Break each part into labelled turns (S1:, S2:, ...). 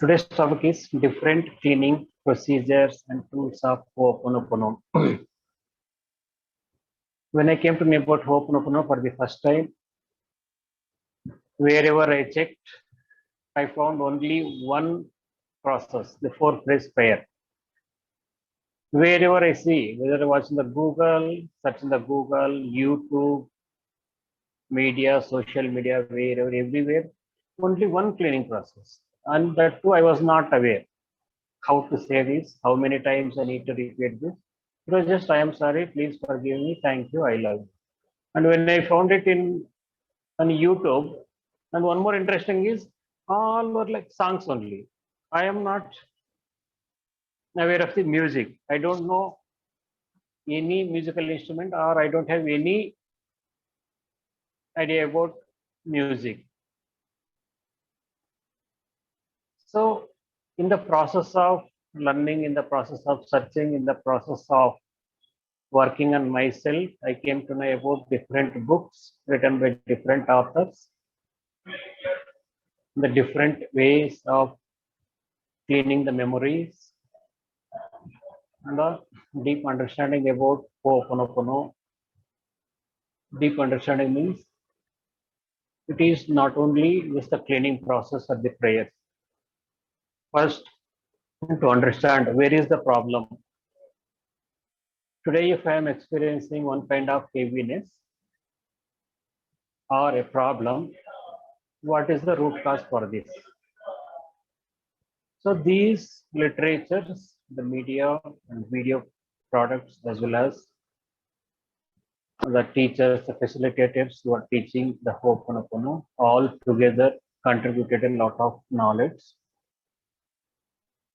S1: Today's topic is different cleaning procedures and tools of Ho'oponopono. When I came to know about Ho'oponopono for the first time, wherever I checked, I found only one process, the four phrase prayer. Wherever I see, whether I watch in the Google, search in the Google, YouTube, media, social media, wherever, everywhere, only one cleaning process. And that too, I was not aware how to say this, how many times I need to repeat this. It was just, I am sorry, please forgive me, thank you, I love you. And when I found it on YouTube, and one more interesting is, all were like songs only. I am not aware of the music. I don't know any musical instrument, or I don't have any idea about music. So, in the process of learning, in the process of searching, in the process of working on myself, I came to know about different books written by different authors, the different ways of cleaning the memories, and the deep understanding about Ho'oponopono. Deep understanding means it is not only just the cleaning process of the prayers. First, to understand where is the problem. Today, if I am experiencing one kind of heaviness or a problem, what is the root cause for this? So these literatures, the media and video products, as well as the teachers, the facilitators who are teaching the Ho'oponopono, all together contributed a lot of knowledge,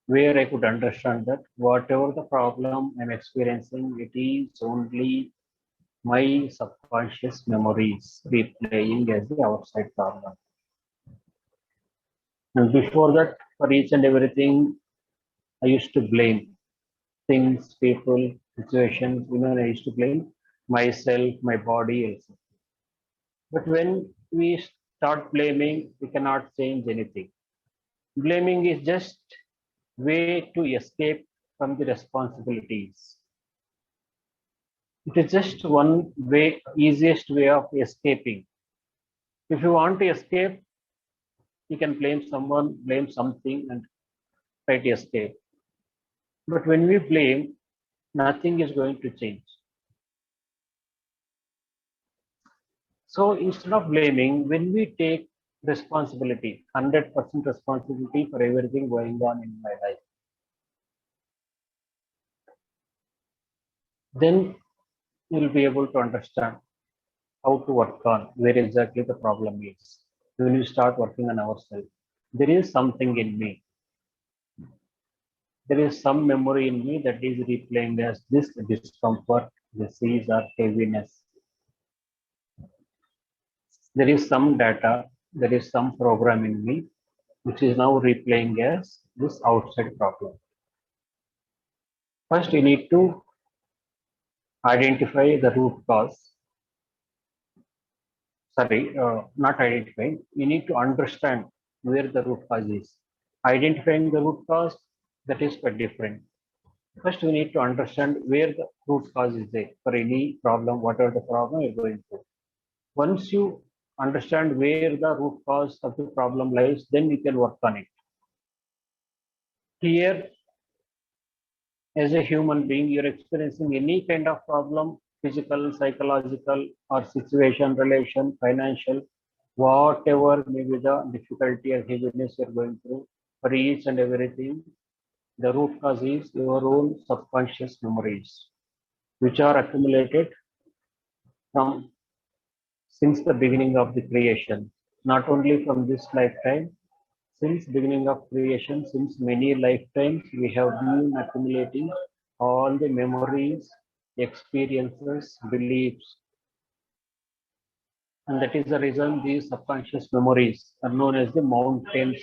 S1: where I could understand that whatever the problem I'm experiencing, it is only my subconscious memories replaying as the outside problem. And before that, for each and everything, I used to blame things, people, situations, I used to blame myself, my body, also. But when we start blaming, we cannot change anything. Blaming is just way to escape from the responsibilities. It is just one way, easiest way of escaping. If you want to escape, you can blame someone, blame something, and try to escape. But when we blame, nothing is going to change. So instead of blaming, when we take responsibility, 100% responsibility for everything going on in my life, then you'll be able to understand how to work on where exactly the problem is. When we start working on ourselves, there is something in me. There is some memory in me that is replaying as this discomfort, disease, or heaviness. There is some data, there is some program in me which is now replaying as this outside problem. First, you need to identify the root cause. Sorry, not identifying. You need to understand where the root cause is. Identifying the root cause, that is quite different. First, we need to understand where the root cause is there for any problem, whatever the problem you're going through. Once you understand where the root cause of the problem lies, then you can work on it. Here, as a human being, you're experiencing any kind of problem, physical, psychological, or situation, relation, financial, whatever may be the difficulty or heaviness you're going through, for each and everything, the root cause is your own subconscious memories, which are accumulated from since the beginning of the creation, not only from this lifetime, since beginning of creation, since many lifetimes, we have been accumulating all the memories, experiences, beliefs. And that is the reason these subconscious memories are known as the mountainous.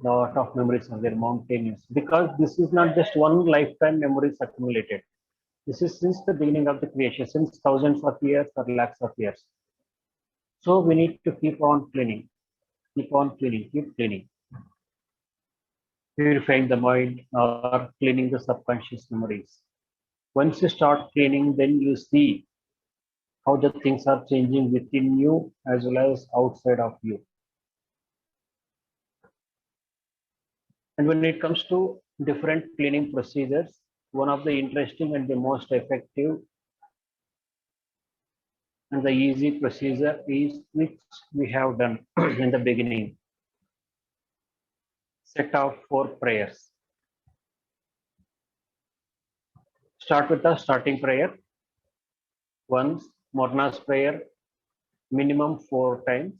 S1: Lot of memories are there, mountainous. Because this is not just one lifetime memories accumulated. This is since the beginning of the creation, since thousands of years or lakhs of years. So we need to keep on cleaning. Keep on cleaning, keep cleaning, purifying the mind or cleaning the subconscious memories. Once you start cleaning, then you see how the things are changing within you as well as outside of you. And when it comes to different cleaning procedures, one of the interesting and the most effective and the easy procedure is which we have done in the beginning. Set of 4 prayers. Start with the starting prayer. Once, Morna's prayer, minimum 4 times,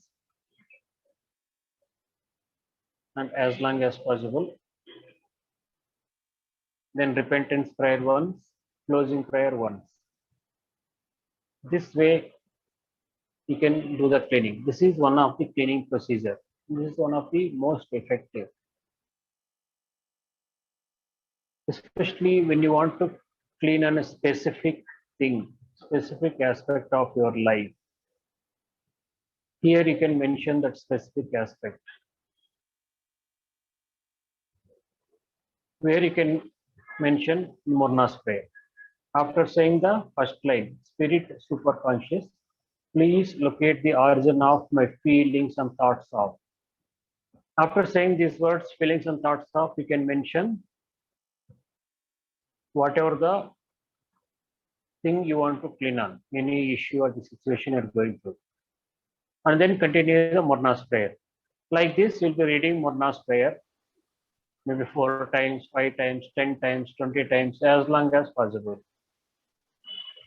S1: and as long as possible. Then repentance prayer once, closing prayer once. This way, you can do the cleaning. This is one of the cleaning procedure. This is one of the most effective, especially when you want to clean on a specific thing, specific aspect of your life. Here you can mention that specific aspect, where you can mention Morna's prayer. After saying the first line, spirit superconscious, please locate the origin of my feelings and thoughts of. After saying these words, feelings and thoughts of, you can mention whatever the thing you want to clean on, any issue or the situation you're going through. And then continue the Morna's prayer. Like this, you'll be reading Morna's prayer maybe 4 times, 5 times, 10 times, 20 times, as long as possible.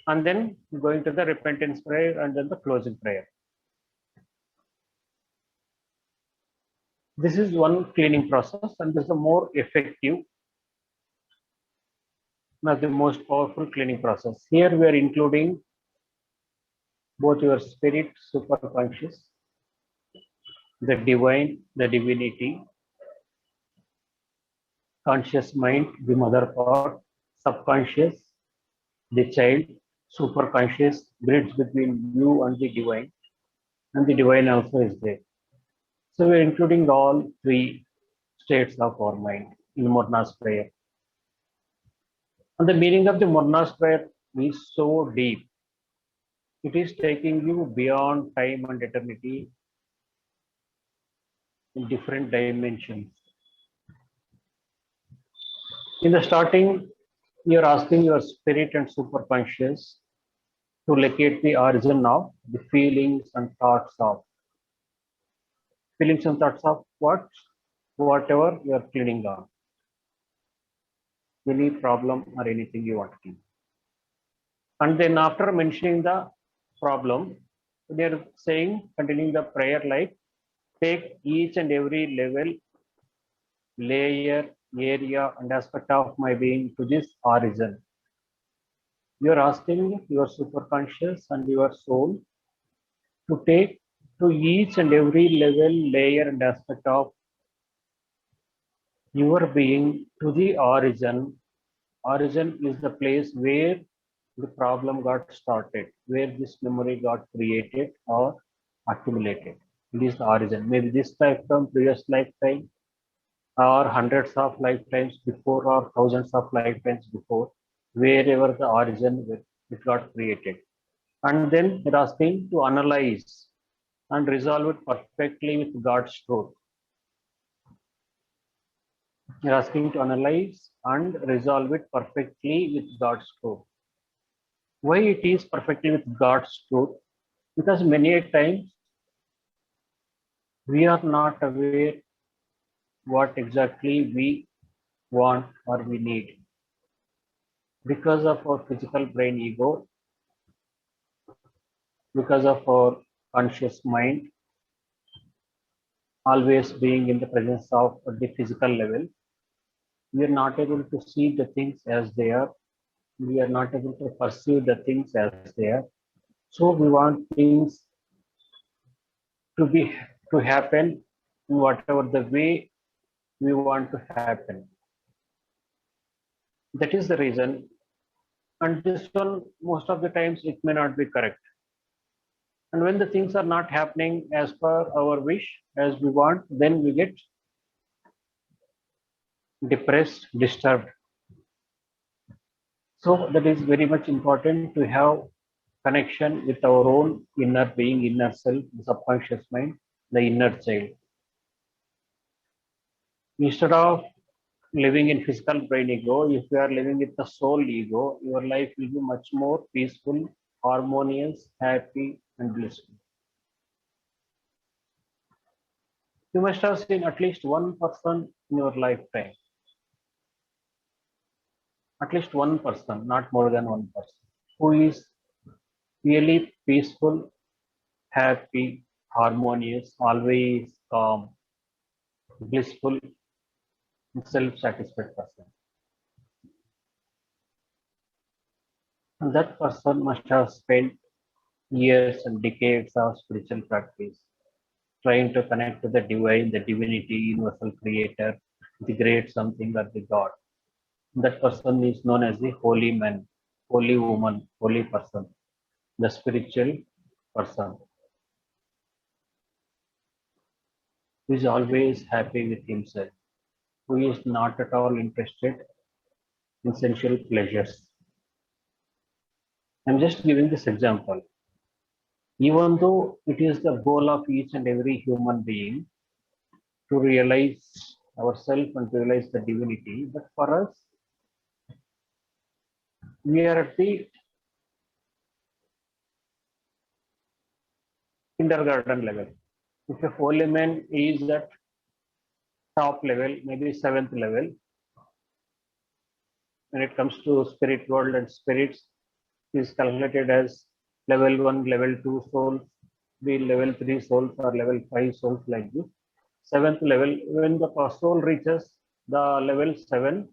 S1: And then going to the repentance prayer and then the closing prayer. This is one cleaning process, and this is a more effective, not the most powerful cleaning process. Here we are including both your spirit, superconscious, the divine, the divinity, conscious mind, the mother part, subconscious, the child, superconscious, bridge between you and the divine also is there. So we're including all 3 states of our mind in Morna's prayer. And the meaning of the Morna's prayer is so deep. It is taking you beyond time and eternity in different dimensions. In the starting, you're asking your spirit and superconscious to locate the origin of the feelings and thoughts of. Feelings and thoughts of what? Whatever you're cleaning on. Any problem or anything you want to clean. And then after mentioning the problem, they're saying, continuing the prayer like, take each and every level, layer, area, and aspect of my being to this origin. You're asking your superconscious and your soul to take to each and every level, layer, and aspect of your being to the origin. Origin is the place where the problem got started, where this memory got created or accumulated. It is the origin. Maybe this lifetime, previous lifetime, or hundreds of lifetimes before, or thousands of lifetimes before, wherever the origin it got created. And then they're asking to analyze and resolve it perfectly with God's truth. You're asking to analyze and resolve it perfectly with God's truth. Why it is perfectly with God's truth? Because many times we are not aware what exactly we want or we need. Because of our physical brain ego, because of our conscious mind, always being in the presence of the physical level, we are not able to see the things as they are. We are not able to perceive the things as they are. So we want things to be to happen in whatever the way we want to happen. That is the reason. And this one, most of the times, it may not be correct. And when the things are not happening as per our wish, as we want, then we get depressed, disturbed. So that is very much important to have connection with our own inner being, inner self, the subconscious mind, the inner child. Instead of living in physical brain ego, if you are living with the soul ego, your life will be much more peaceful, harmonious, happy, and blissful. You must have seen at least one person in your lifetime, at least one person, not more than one person, who is really peaceful, happy, harmonious, always calm, blissful, self-satisfied person. And that person must have spent years and decades of spiritual practice, trying to connect to the divine, the divinity, universal creator, the great something or the God. That person is known as the holy man, holy woman, holy person, the spiritual person who is always happy with himself, who is not at all interested in sensual pleasures. I'm just giving this example. Even though it is the goal of each and every human being to realize ourselves and to realize the divinity, but for us, we are at the kindergarten level. If a holy man is at top level, maybe seventh level, when it comes to spirit world and spirits, is calculated as level 1, level 2 souls, the level 3 souls or level 5 souls like this. Seventh level, when the soul reaches the level 7,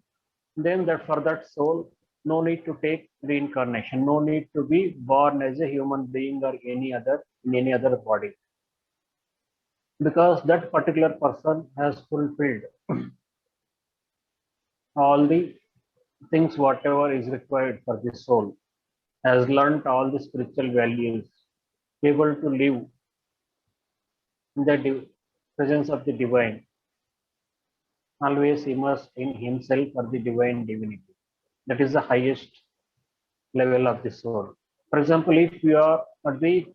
S1: then that for that soul, no need to take reincarnation, no need to be born as a human being or any other in any other body, because that particular person has fulfilled all the things whatever is required for the soul, has learnt all the spiritual values, able to live in the presence of the divine, always immersed in himself or the divine divinity. That is the highest level of the soul. For example, if you are at the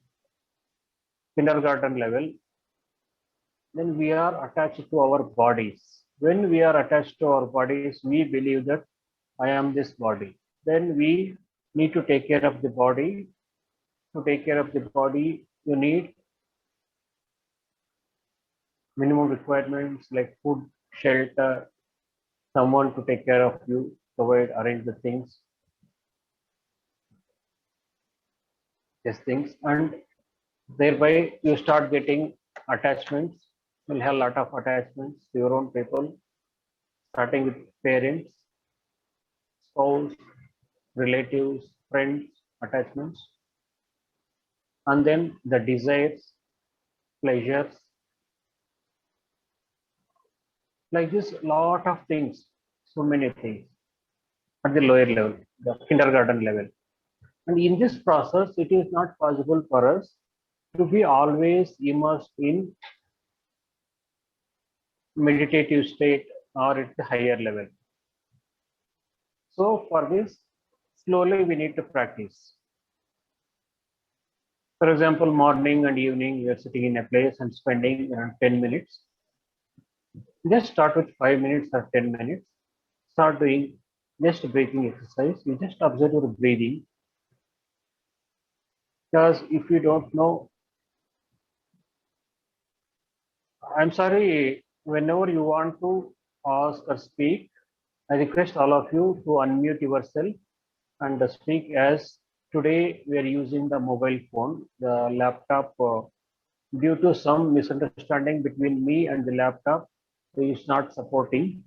S1: kindergarten level, then we are attached to our bodies. When we are attached to our bodies, we believe that I am this body. Then we need to take care of the body. To take care of the body, you need minimum requirements like food, shelter, someone to take care of you, provide, arrange the things, these things, and thereby you start getting attachments. You'll have a lot of attachments to your own people, starting with parents, spouse, relatives, friends, attachments, and then the desires, pleasures, like this, lot of things, so many things at the lower level, the kindergarten level. And in this process, it is not possible for us to be always immersed in meditative state or at the higher level. So for this, slowly we need to practice. For example, morning and evening, you are sitting in a place and spending around 10 minutes. Just start with 5 minutes or 10 minutes. Start doing just breathing exercise. You just observe your breathing. Because if you don't know, I'm sorry, whenever you want to ask or speak, I request all of you to unmute yourself and speak, as today we are using the mobile phone, the laptop, due to some misunderstanding between me and the laptop, is not supporting.